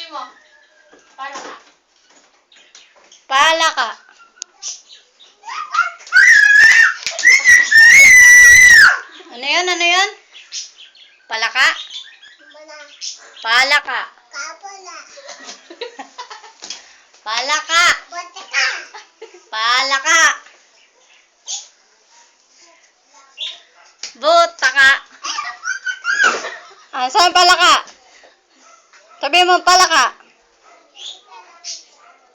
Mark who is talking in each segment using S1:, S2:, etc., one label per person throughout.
S1: Sabihin mo. Palaka.
S2: Palaka. Ano yun? Ano yun? Palaka? Palaka. Palaka. Palaka. Butaka. Ah, saan palaka? Sabihin mo palaka.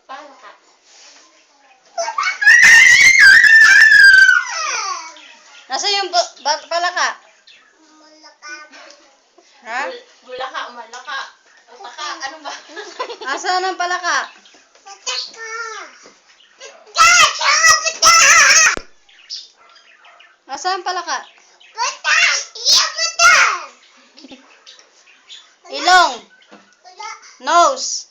S1: Palaka.
S2: Nasa yung palaka? Ha?
S1: Bulaka, malaka. Utaka, ano ba?
S2: Asan ang palaka? Asan ang palaka? Ilong. Nose.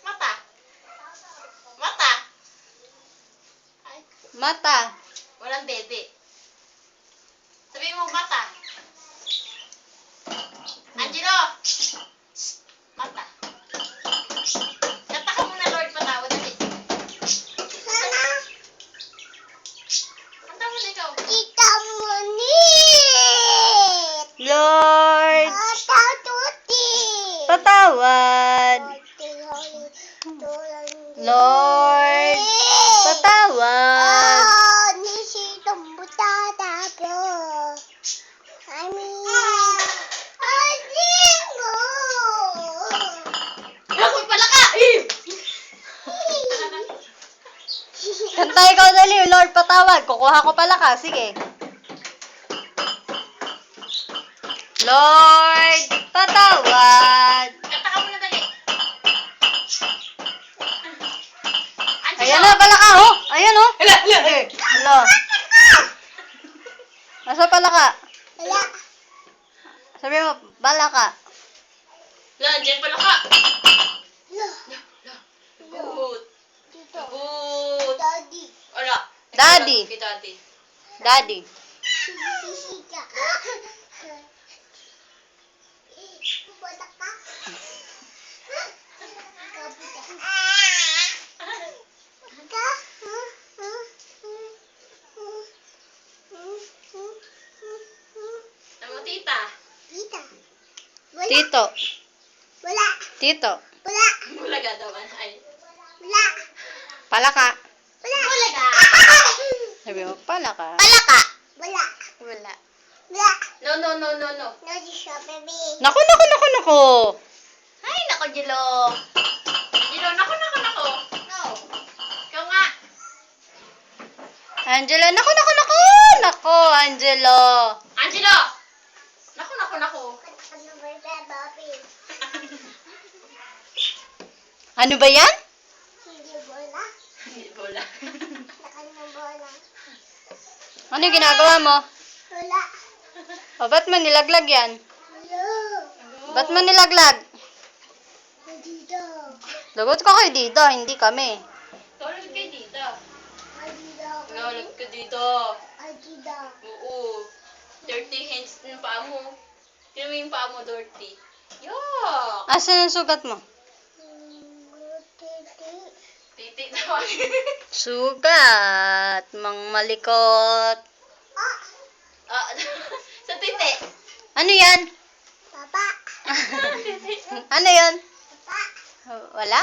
S1: Mata. Mata. Ay,
S2: Mata.
S1: walang dede. Sabihin mo mata. Angelo! Mata. Kanta ka muna, Lord, patawa. Dali. Kanta muna ikaw.
S2: Lord. Patawad. Lord. Patawad.
S1: Ako pala ka!
S2: Kanta ikaw dali, Lord, patawad. Kukuha ko pala ka. Sige. Lord, patawad.
S1: Kanta ka muna, dali. Angelo!
S2: Ayan na pala ka, oh. Ayan, oh. Hello. Nasa pala ka? Sabi mo, bala ka.
S1: La, dyan pala ka. Good. Good. Wala.
S2: Daddy.
S1: Kay daddy.
S2: Daddy.
S1: Ano, tita?
S2: Tito. Tito.
S1: Bulaga daw. Ay.
S2: Pala ka.
S1: Bulaga.
S2: Sabi mo, pala ka.
S1: Wala. No.
S2: Naku.
S1: Ay, nako, Jilo. Jilo, nako. No. Ikaw nga.
S2: Angelo, naku. Naku, Angelo.
S1: Angelo! Nako.
S2: Ano ba yan?
S1: Hindi bola.
S2: Ano yung ginagawa mo? O, ba't mo nilaglag yan? Ba't mo nilaglag? Lagot ka kay dito, hindi kami.
S1: Tulog ka dito. Tulog ka dito. Oo. Dirty hands ng paa mo. Tignan mo yung paa mo, dirty. Yuck!
S2: Asan ang sugat mo?
S1: Titi daw.
S2: Sugat. Mang malikot.
S1: Ah, sa titi.
S2: Ano yan? Ano yan? Wala?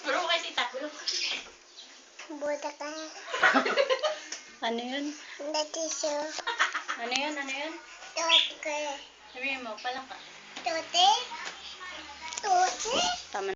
S1: Bro, kay tita.
S2: Ano yun? Ano yun? Sabihin mo, pala ka. Tama